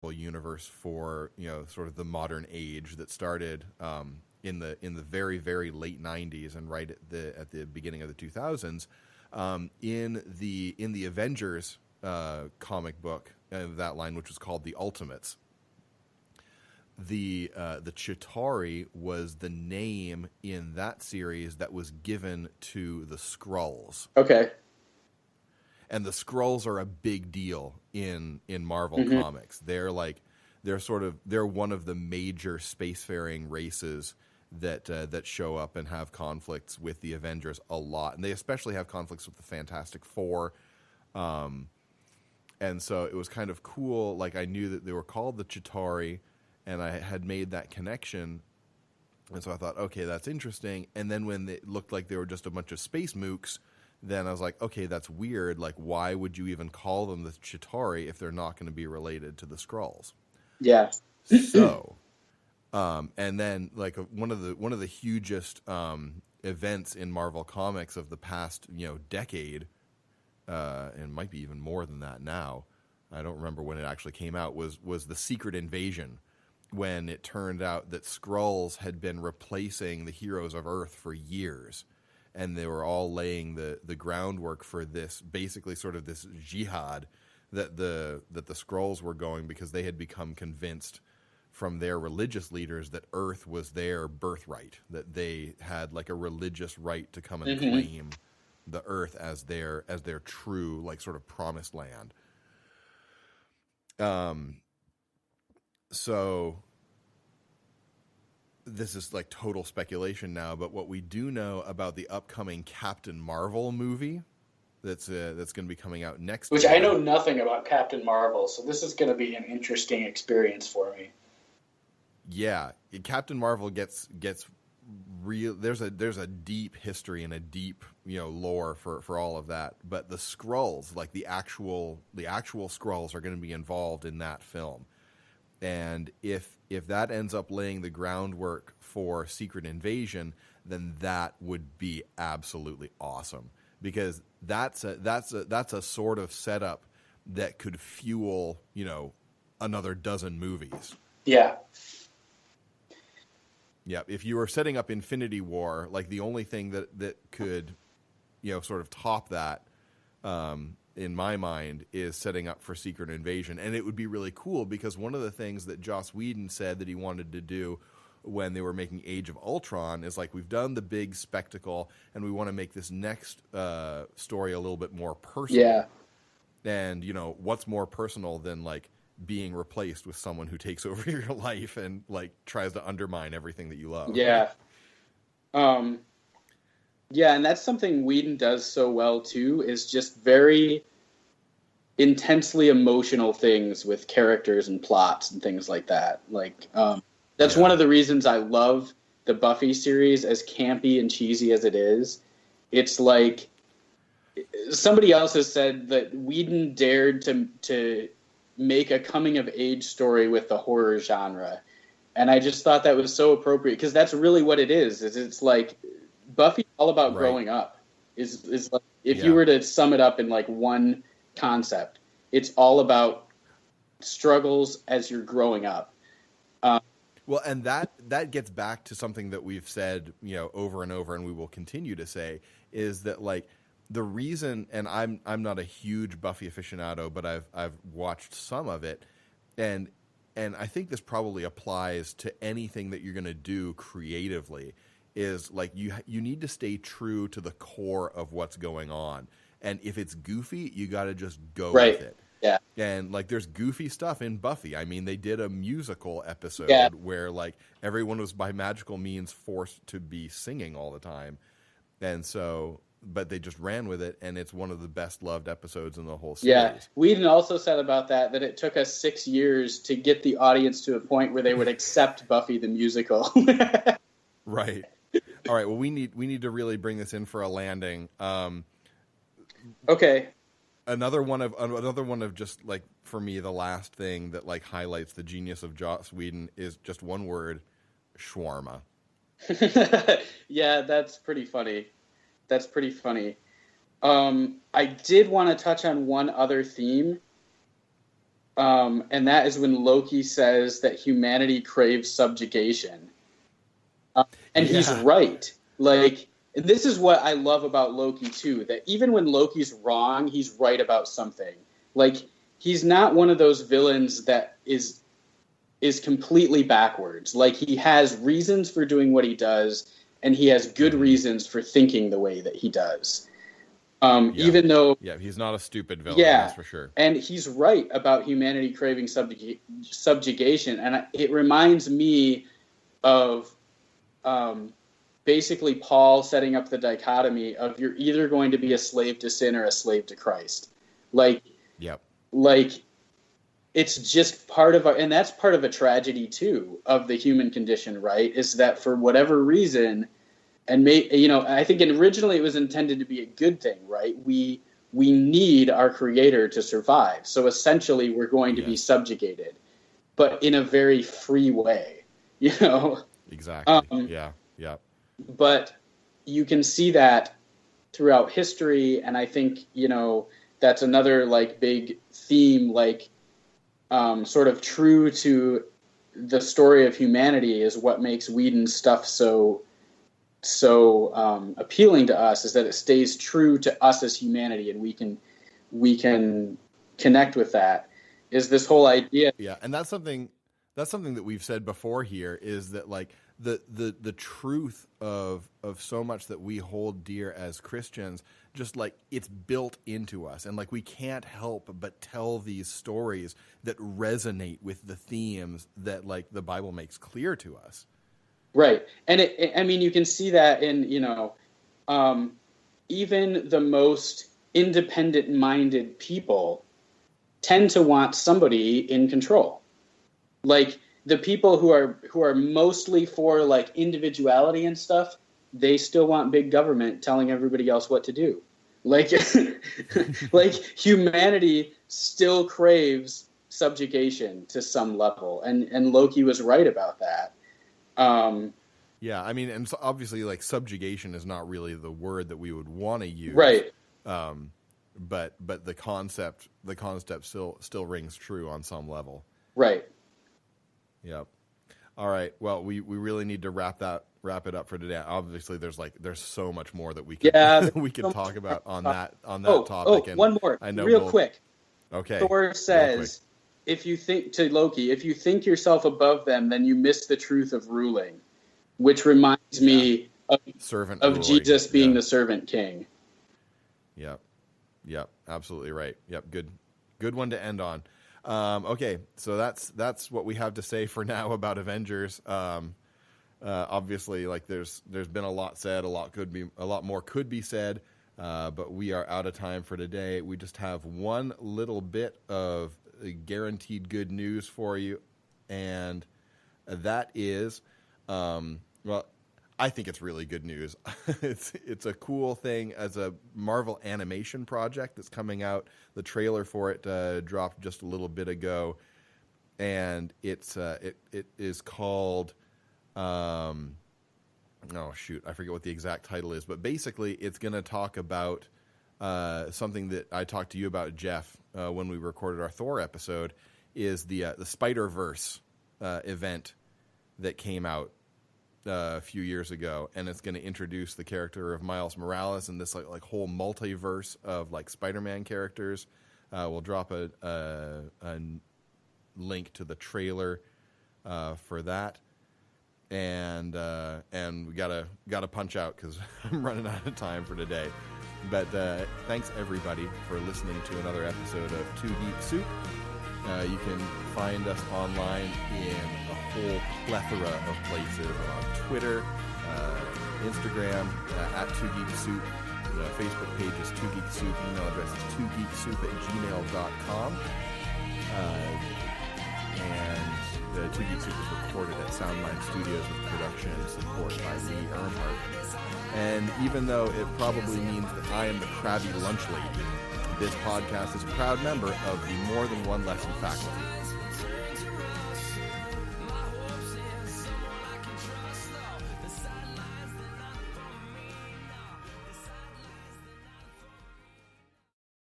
universe for sort of the modern age that started in the very very late 90s and right at the beginning of the 2000s. In the Avengers comic book of that line, which was called the Ultimates, the Chitauri was the name in that series that was given to the Skrulls. Okay. And the Skrulls are a big deal in Marvel Comics. They're one of the major spacefaring races that show up and have conflicts with the Avengers a lot, and they especially have conflicts with the Fantastic Four. And so it was kind of cool. Like, I knew that they were called the Chitauri, and I had made that connection, and so I thought, okay, that's interesting. And then when it looked like they were just a bunch of space mooks, then I was like, okay, that's weird. Like, why would you even call them the Chitauri if they're not going to be related to the Skrulls? Yeah. So, and then like one of the hugest events in Marvel Comics of the past decade, and might be even more than that now. I don't remember when it actually came out. Was the Secret Invasion, when it turned out that Skrulls had been replacing the heroes of Earth for years. And they were all laying the groundwork for this, basically sort of this jihad that the Skrulls were going, because they had become convinced from their religious leaders that Earth was their birthright, that they had like a religious right to come and claim the Earth as their true, like, sort of promised land. So this is like total speculation now, but what we do know about the upcoming Captain Marvel movie that's going to be coming out next year. Which I know nothing about Captain Marvel, so this is going to be an interesting experience for me. Yeah, Captain Marvel gets real. There's a deep history and a deep lore for all of that, but the Skrulls, like the actual Skrulls, are going to be involved in that film. And if that ends up laying the groundwork for Secret Invasion, then that would be absolutely awesome, because that's a sort of setup that could fuel another dozen movies. Yeah. Yeah. If you were setting up Infinity War, like, the only thing that could sort of top that, in my mind, is setting up for Secret Invasion. And it would be really cool, because one of the things that Joss Whedon said that he wanted to do when they were making Age of Ultron is, like, we've done the big spectacle and we want to make this next story a little bit more personal. Yeah. And, what's more personal than, like, being replaced with someone who takes over your life and, like, tries to undermine everything that you love. Yeah. Yeah, and that's something Whedon does so well, too, is just very intensely emotional things with characters and plots and things like that. Like, that's one of the reasons I love the Buffy series, as campy and cheesy as it is. It's like, somebody else has said that Whedon dared to make a coming-of-age story with the horror genre. And I just thought that was so appropriate, because that's really what it is. It's like, Buffy all about growing up. Is like, if you were to sum it up in like one concept, it's all about struggles as you're growing up. Well, and that gets back to something that we've said, over and over, and we will continue to say, is that, like, the reason, and I'm not a huge Buffy aficionado, but I've watched some of it, and I think this probably applies to anything that you're going to do creatively, is like you need to stay true to the core of what's going on. And if it's goofy, you got to just go with it. Yeah. And, like, there's goofy stuff in Buffy. I mean, they did a musical episode where, like, everyone was by magical means forced to be singing all the time. And so, but they just ran with it, and it's one of the best loved episodes in the whole series. Yeah. Whedon also said about that it took us 6 years to get the audience to a point where they would accept Buffy the musical. Right. All right. Well, we need to really bring this in for a landing. Okay. Another one of just, like, for me, the last thing that, like, highlights the genius of Joss Whedon is just one word: shawarma. Yeah, that's pretty funny. I did want to touch on one other theme. and that is when Loki says that humanity craves subjugation. And he's right. Like, this is what I love about Loki too, that even when Loki's wrong, he's right about something. Like, he's not one of those villains that is completely backwards. Like, he has reasons for doing what he does, and he has good reasons for thinking the way that he does. Even though... Yeah, he's not a stupid villain, that's for sure. And he's right about humanity craving subjugation. And it reminds me of basically Paul setting up the dichotomy of you're either going to be a slave to sin or a slave to Christ. Like, it's just part of and that's part of a tragedy too of the human condition, right? Is that for whatever reason, and I think originally it was intended to be a good thing, right? We need our creator to survive. So essentially we're going to be subjugated, but in a very free way, Exactly. But you can see that throughout history, and I think, that's another like big theme, like sort of true to the story of humanity is what makes Whedon's stuff so appealing to us, is that it stays true to us as humanity, and we can connect with that. Is this whole idea? Yeah, and that's something that we've said before here, is that like the truth of so much that we hold dear as Christians, just like it's built into us, and like we can't help but tell these stories that resonate with the themes that like the Bible makes clear to us. Right. And I mean, you can see that in, even the most independent-minded people tend to want somebody in control. Like, the people who are mostly for like individuality and stuff, they still want big government telling everybody else what to do. Like, like humanity still craves subjugation to some level, and Loki was right about that. Yeah, I mean, and so obviously, like, subjugation is not really the word that we would want to use, right? But the concept still rings true on some level, right? Yep. All right. Well, we really need to wrap it up for today. Obviously, there's so much more that we can we can talk about on that topic. And one more, I know, real quick. Okay. Thor says, if you think yourself above them, then you miss the truth of ruling, which reminds me of Jesus being the servant king. Yep. Absolutely right. Yep. Good one to end on. Okay, so that's what we have to say for now about Avengers. Obviously, like there's been a lot said, a lot more could be said, but we are out of time for today. We just have one little bit of guaranteed good news for you, and that is, I think it's really good news. It's a cool thing as a Marvel animation project that's coming out. The trailer for it dropped just a little bit ago, and it is called oh shoot, I forget what the exact title is, but basically it's going to talk about something that I talked to you about, Jeff, when we recorded our Thor episode, is the Spider-Verse event that came out a few years ago, and it's going to introduce the character of Miles Morales and this like whole multiverse of like Spider-Man characters. We'll drop a link to the trailer for that, and we gotta punch out because I'm running out of time for today. But thanks everybody for listening to another episode of Two Geek Soup. You can find us online in a whole plethora of places, on Twitter, Instagram, at 2geeksoup. The Facebook page is 2geeksoup. Email address is 2geeksoup@gmail.com. And the 2Geek Soup is recorded at Soundmind Studios with production and support by Lee Earnhardt. And even though it probably means that I am the crabby lunch lady, this podcast is a proud member of the More Than One Lesson faculty.